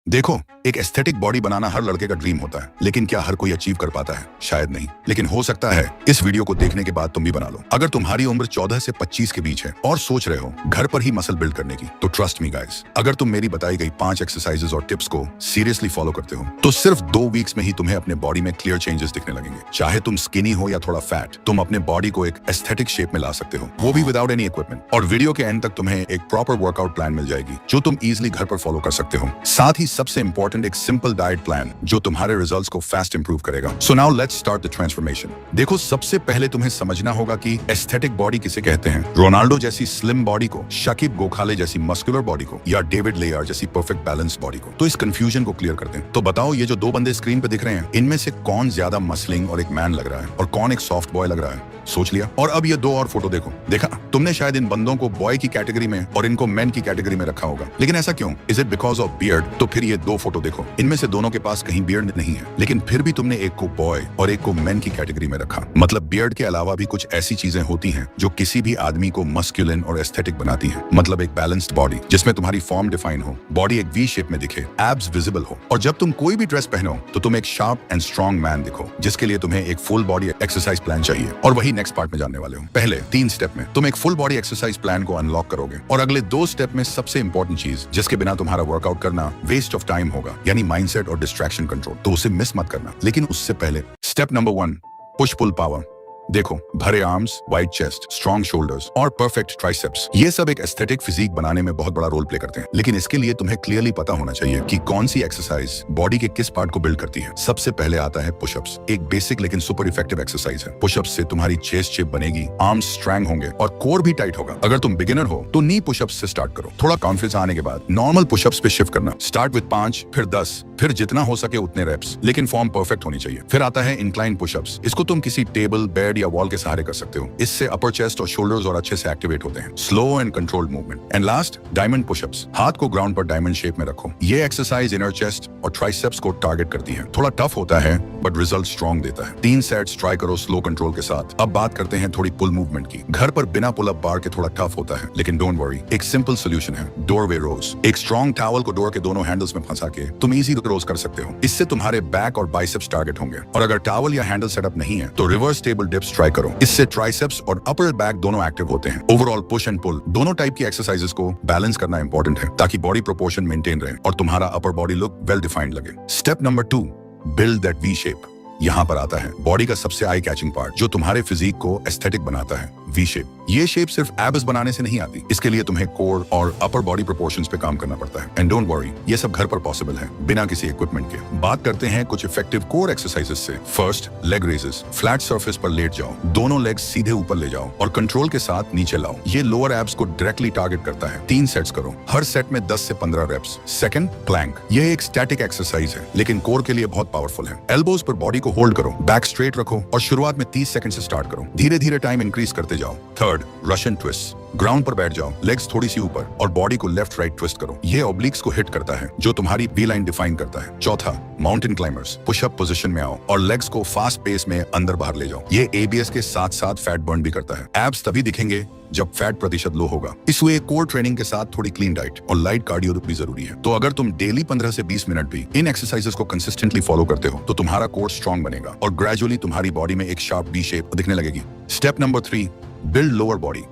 देखो, एक aesthetic body बनाना हर लड़के का ड्रीम होता है, लेकिन क्या हर कोई अचीव कर पाता है? शायद नहीं, लेकिन हो सकता है इस वीडियो को देखने के बाद तुम भी बना लो। अगर तुम्हारी उम्र 14 से 25 के बीच है और सोच रहे हो घर पर ही मसल बिल्ड करने की, तो ट्रस्ट मी गाइस, अगर तुम मेरी बताई गई 5 एक्सरसाइजेस और टिप्स को सीरियसली फॉलो करते हो, तो सिर्फ 2 वीक्स में ही तुम्हें अपने बॉडी में क्लियर चेंजेस दिखने लगेंगे। चाहे तुम स्किनी हो या थोड़ा फैट, तुम अपने बॉडी को एक एस्थेटिक शेप में ला सकते हो, वो भी विदाउट एनी इक्विपमेंट। और वीडियो के एंड तक तुम्हें एक प्रॉपर वर्कआउट प्लान मिल जाएगी, जो तुम इजिली घर पर फॉलो कर सकते हो। साथ ही सबसे इंपॉर्टेंट एक सिंपल डाइट प्लान, जो तुम्हारे रिजल्ट्स को फास्ट इंप्रूव करेगा। So now let's start the transformation. देखो, सबसे पहले तुम्हें समझना होगा कि एस्थेटिक बॉडी किसे कहते हैं। रोनाल्डो जैसी स्लिम बॉडी को, शकीब गोखाले जैसी मस्कुलर बॉडी को, या डेविड लेयर जैसी परफेक्ट बैलेंस बॉडी को। तो इस कंफ्यूजन को क्लियर करते हैं। तो बताओ, ये जो 2 बंदे स्क्रीन पे दिख रहे हैं, इनमें से कौन ज्यादा मसलिंग और एक मैन लग रहा है, और कौन एक सॉफ्ट बॉय लग रहा है? सोच लिया? और अब ये 2 और फोटो देखो। देखा, तुमने शायद इन बंदों को बॉय की कैटेगरी में और इनको मैन की कैटेगरी में रखा होगा, लेकिन ऐसा क्यों? Is it because of beard? तो फिर ये 2 फोटो देखो, इनमें से दोनों के पास कहीं बियर्ड नहीं है, लेकिन फिर भी तुमने एक को बॉय और एक को मैन की कैटेगरी में रखा। मतलब बियर्ड के अलावा भी कुछ ऐसी चीजें होती हैं जो किसी भी आदमी को मस्कुलिन और एस्थेटिक बनाती हैं। मतलब एक बैलेंस्ड बॉडी जिसमें तुम्हारी फॉर्म डिफाइन हो, बॉडी एक वी शेप में दिखे, एब्स विजिबल हो, और जब तुम कोई भी ड्रेस पहनो तो तुम एक शार्प एंड स्ट्रॉन्ग मैन दिखो, जिसके लिए तुम्हें एक फुल बॉडी एक्सरसाइज प्लान चाहिए। और वही नेक्स्ट पार्ट में जानने वाले हो। पहले 3 स्टेप में तुम एक फुल बॉडी एक्सरसाइज प्लान को अनलॉक करोगे, और अगले 2 स्टेप में सबसे इंपॉर्टेंट चीज, जिसके बिना तुम्हारा वर्कआउट करना वेस्ट ऑफ टाइम होगा, यानी माइंडसेट और डिस्ट्रैक्शन कंट्रोल, तो उसे मिस मत करना। लेकिन उससे पहले step number 1, push pull power. देखो, भरे arms, wide chest, strong shoulders और परफेक्ट ट्राइसेप्स, ये सब एक एस्थेटिक फिजिक बनाने में बहुत बड़ा रोल प्ले करते हैं। लेकिन इसके लिए तुम्हें क्लियरली पता होना चाहिए कि कौन सी एक्सरसाइज बॉडी के किस पार्ट को बिल्ड करती है। सबसे पहले आता है पुशअप्स। एक बेसिक लेकिन सुपर इफेक्टिव एक्सरसाइज है। पुशअप्स से तुम्हारी चेस्ट शेप बनेगी, आर्म्स स्ट्रॉन्ग होंगे और कोर भी टाइट होगा। अगर तुम बिगिनर हो तो नी पुशअप्स से स्टार्ट करो। थोड़ा कॉन्फिडेंस आने के बाद नॉर्मल पुशअप्स पे शिफ्ट करना। स्टार्ट विद 5, फिर 10, फिर जितना हो सके उतने रेप्स, लेकिन फॉर्म परफेक्ट होनी चाहिए। फिर आता है इंक्लाइन पुशअप्स। इसको तुम किसी टेबल, बेड या वॉल के सहारे कर सकते हो। इससे अपर चेस्ट और शोल्डर्स और अच्छे से एक्टिवेट होते हैं। Slow and controlled movement. And last, diamond pushups. हाथ को ग्राउंड पर डायमंड शेप में रखो। ये एक्सरसाइज इनर चेस्ट और ट्राइसेप्स को टारगेट करती है। थोड़ा टफ होता है बट रिजल्ट स्ट्रॉन्ग देता है। 3 सेट्स ट्राई करो स्लो कंट्रोल के साथ। अब बात करते हैं थोड़ी पुल मूवमेंट की। घर पर बिना पुल अप बार के थोड़ा टफ होता है, लेकिन डोंट वरी, एक सिंपल सोल्यूशन है, डोरवे रोज। एक स्ट्रॉन्ग टॉवल को डोर के दोनों हैंडल्स में फंसा के तुम इजी रोज कर सकते हो। इससे तुम्हारे बैक और बाइसेप्स टारगेट होंगे। और अगर टॉवल या हैंडल सेटअप नहीं है तो रिवर्स टेबल डिप्स ट्राई करो। इससे ट्राइसेप्स और अपर बैक दोनों एक्टिव होते हैं। ओवरऑल पुश एंड पुल दोनों टाइप की एक्सरसाइजेस को बैलेंस करना इंपॉर्टेंट है, ताकि बॉडी प्रोपोर्शन मेंटेन रहे और तुम्हारा upper body look well defined लगे। Step number 2, build that V shape. यहाँ पर आता है बॉडी का सबसे आई कैचिंग पार्ट, जो तुम्हारे फिजिक को एस्थेटिक बनाता है, वी शेप। ये शेप सिर्फ एब्स बनाने से नहीं आती। इसके लिए तुम्हें कोर और अपर बॉडी प्रोपोर्शंस पे काम करना पड़ता है। एंड डोंट वरी, ये सब घर पर पॉसिबल है, बिना किसी इक्विपमेंट के। बात करते हैं कुछ इफेक्टिव कोर एक्सरसाइजेस से। First, leg raises. Flat surface पर लेट जाओ, दोनों लेग्स सीधे ऊपर ले जाओ और कंट्रोल के साथ नीचे लाओ। ये लोअर एब्स को डायरेक्टली टारगेट करता है। 3 सेट्स करो, हर सेट में 10 से 15 रेप्स। Second, Planck. यह एक स्टैटिक एक्सरसाइज है, लेकिन कोर के लिए बहुत पावरफुल है। एल्बोज पर बॉडी को होल्ड करो, बैक स्ट्रेट रखो और शुरुआत में 30 सेकंड से स्टार्ट करो। धीरे धीरे टाइम इंक्रीज करते जाओ। Third, Russian twist. ग्राउंड पर बैठ जाओ, लेग्स थोड़ी सी ऊपर और बॉडी को लेफ्ट राइट ट्विस्ट करो। ये ऑब्लिक्स को हिट करता है, जो तुम्हारी वी लाइन डिफाइन करता है। चौथा, माउंटेन क्लाइंबर्स। पुशअप पोजीशन में आओ और लेग्स को फास्ट पेस में अंदर बाहर ले जाओ। ये एबीएस के साथ साथ फैट बर्न भी करता है। एब्स तभी दिखेंगे जब फैट प्रतिशत लो होगा। इसलिए कोर ट्रेनिंग के साथ थोड़ी क्लीन डाइट और लाइट कार्डियो भी जरूरी है। तो अगर तुम डेली 15 से 20 मिनट भी इन एक्सरसाइजेस को कंसिस्टेंटली फॉलो करते हो, तो तुम्हारा कोर स्ट्रॉन्ग बनेगा और ग्रेजुअली तुम्हारी बॉडी में एक शार्प वी शेप दिखने लगेगी। Step number 3, build lower body.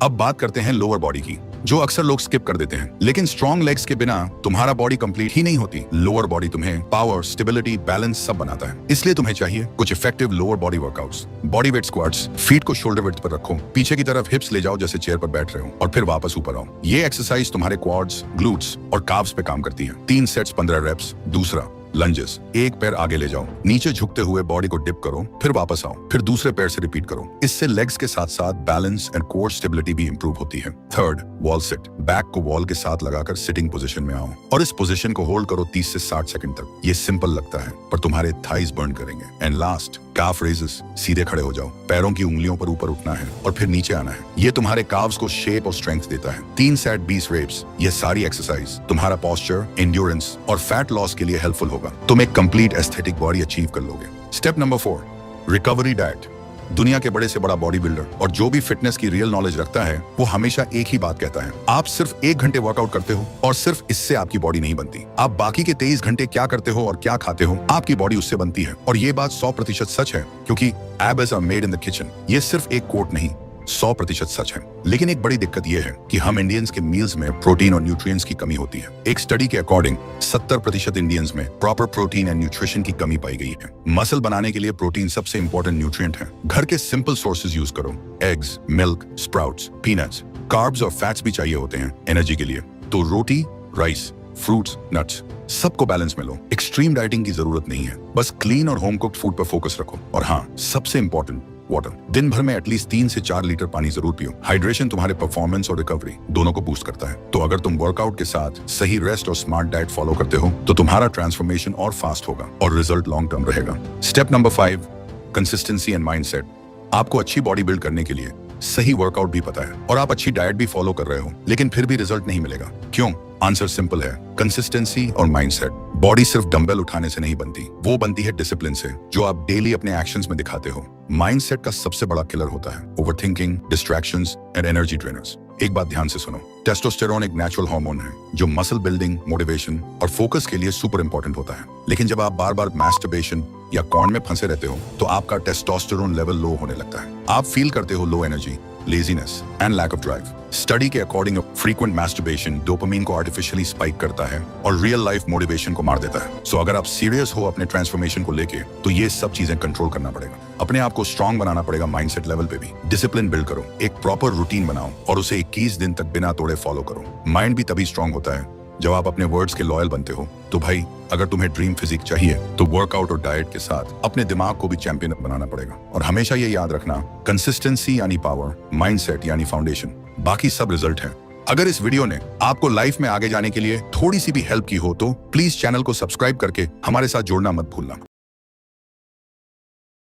अब बात करते हैं लोअर बॉडी की, जो अक्सर लोग स्किप कर देते हैं। लेकिन स्ट्रॉन्ग लेग्स के बिना तुम्हारा बॉडी कंप्लीट ही नहीं होती। लोअर बॉडी तुम्हें पावर, स्टेबिलिटी, बैलेंस सब बनाता है। इसलिए तुम्हें चाहिए कुछ effective lower body workouts. Body weight squats. Feet को शोल्डर विड्थ पर रखो, पीछे की तरफ हिप्स ले जाओ जैसे चेयर पर बैठ रहे हो, और फिर वापस ऊपर आओ। ये एक्सरसाइज तुम्हारे क्वाड्स, ग्लूट्स और काव्स पे काम करती है। 3 सेट्स 15 रेप्स। दूसरा, लंजेस। एक पैर आगे ले जाओ, नीचे झुकते हुए बॉडी को डिप करो, फिर वापस आओ, फिर दूसरे पैर से रिपीट करो। इससे लेग्स के साथ साथ बैलेंस एंड कोर स्टेबिलिटी भी इंप्रूव होती है। Third, wall sit. बैक को वॉल के साथ लगाकर सिटिंग पोजीशन में आओ और इस पोजीशन को होल्ड करो 30 से 60 सेकंड तक। ये सिंपल लगता है पर तुम्हारे थाइज बर्न करेंगे। And last, calf raises. सीधे खड़े हो जाओ, पैरों की उंगलियों पर ऊपर उठना है और फिर नीचे आना है। ये तुम्हारे काव्स को शेप और स्ट्रेंथ देता है। 3 सेट 20 रेप्स। ये सारी एक्सरसाइज तुम्हारा पोस्चर, एंड्योरेंस और फैट लॉस के लिए हेल्पफुल होगा। तुम एक कंप्लीट एस्थेटिक बॉडी अचीव कर लोगे। Step number 4, recovery diet. दुनिया के बड़े से बड़ा बॉडी बिल्डर और जो भी फिटनेस की रियल नॉलेज रखता है वो हमेशा एक ही बात कहता है, आप सिर्फ 1 घंटे वर्कआउट करते हो और सिर्फ इससे आपकी बॉडी नहीं बनती। आप बाकी के 23 घंटे क्या करते हो और क्या खाते हो, आपकी बॉडी उससे बनती है। और ये बात 100% सच है, क्योंकि abs are made in the kitchen. ये सिर्फ एक कोट नहीं, 100% सच है। लेकिन एक बड़ी दिक्कत यह है कि हम इंडियंस के मील्स में प्रोटीन और न्यूट्रिएंट्स की कमी होती है। एक स्टडी के अकॉर्डिंग 70% इंडियंस में प्रॉपर प्रोटीन एंड न्यूट्रिशन की कमी पाई गई है। मसल बनाने के लिए प्रोटीन सबसे इंपॉर्टेंट न्यूट्रिएंट है। घर के सिंपल सोर्सेज यूज करो, eggs, milk, sprouts, peanuts. Carbs और फैट्स भी चाहिए होते हैं एनर्जी के लिए, तो रोटी, राइस, फ्रूट्स, नट्स, सबको बैलेंस में लो। एक्सट्रीम डाइटिंग की जरूरत नहीं है, बस क्लीन और होम कुक्ड फूड पर फोकस रखो। और हाँ, सबसे इंपॉर्टेंट, वाटर। दिन भर में एटलीस्ट 3 से 4 लीटर पानी जरूर पियो। हाइड्रेशन तुम्हारे परफॉर्मेंस और रिकवरी दोनों को बूस्ट करता है। तो अगर तुम वर्कआउट के साथ सही रेस्ट और स्मार्ट डाइट फॉलो करते हो तो तुम्हारा ट्रांसफॉर्मेशन और फास्ट होगा और रिजल्ट लॉन्ग टर्म रहेगा। Step number 5, consistency and mindset. आपको अच्छी बॉडी बिल्ड करने के लिए सही वर्कआउट भी पता है और आप अच्छी डाइट भी फॉलो कर रहे हो, लेकिन फिर भी रिजल्ट नहीं मिलेगा। क्यों? आंसर सिंपल है, कंसिस्टेंसी और माइंडसेट। बॉडी सिर्फ डंबल उठाने से नहीं बनती, वो बनती है डिसिप्लिन से, जो आप डेली अपने एक्शंस में दिखाते हो। माइंडसेट का सबसे बड़ा किलर होता है overthinking, distractions and energy drainers. एक बात ध्यान से सुनो, टेस्टोस्टेरोन एक नेचुरल हार्मोन है जो मसल बिल्डिंग, मोटिवेशन और फोकस के लिए सुपर इंपॉर्टेंट होता है। लेकिन जब आप बार बार मैस्टरबेशन या कॉर्न में फंसे रहते हो तो आपका टेस्टोस्टेरोन लेवल लो होने लगता है। आप फील करते हो low energy, laziness and lack of drive. Study के अकॉर्डिंग फ्रीक्वेंट मैस्टरबेशन डोपामिन को आर्टिफिशियली स्पाइक करता है और रियल लाइफ मोटिवेशन को मार देता है। सो अगर आप सीरियस हो अपने ट्रांसफॉर्मेशन को लेके तो ये सब चीजें कंट्रोल करना पड़ेगा। अपने आप को स्ट्रांग बनाना पड़ेगा माइंडसेट लेवल पे भी। डिसिप्लिन बिल्ड करो, एक प्रॉपर रूटीन बनाओ और उसे 21 दिन तक बिना तोड़े फॉलो करो। माइंड भी तभी स्ट्रांग होता है जब आप अपने वर्ड्स के लॉयल बनते हो। तो भाई, अगर तुम्हें ड्रीम फिजिक चाहिए तो वर्कआउट और डाइट के साथ अपने दिमाग को भी चैंपियन बनाना पड़ेगा। और हमेशा ये याद रखना, कंसिस्टेंसी यानी पावर, माइंडसेट यानी फाउंडेशन, बाकी सब रिजल्ट है। अगर इस वीडियो ने आपको लाइफ में आगे जाने के लिए थोड़ी सी भी हेल्प की हो तो प्लीज चैनल को सब्सक्राइब करके हमारे साथ जुड़ना मत भूलना।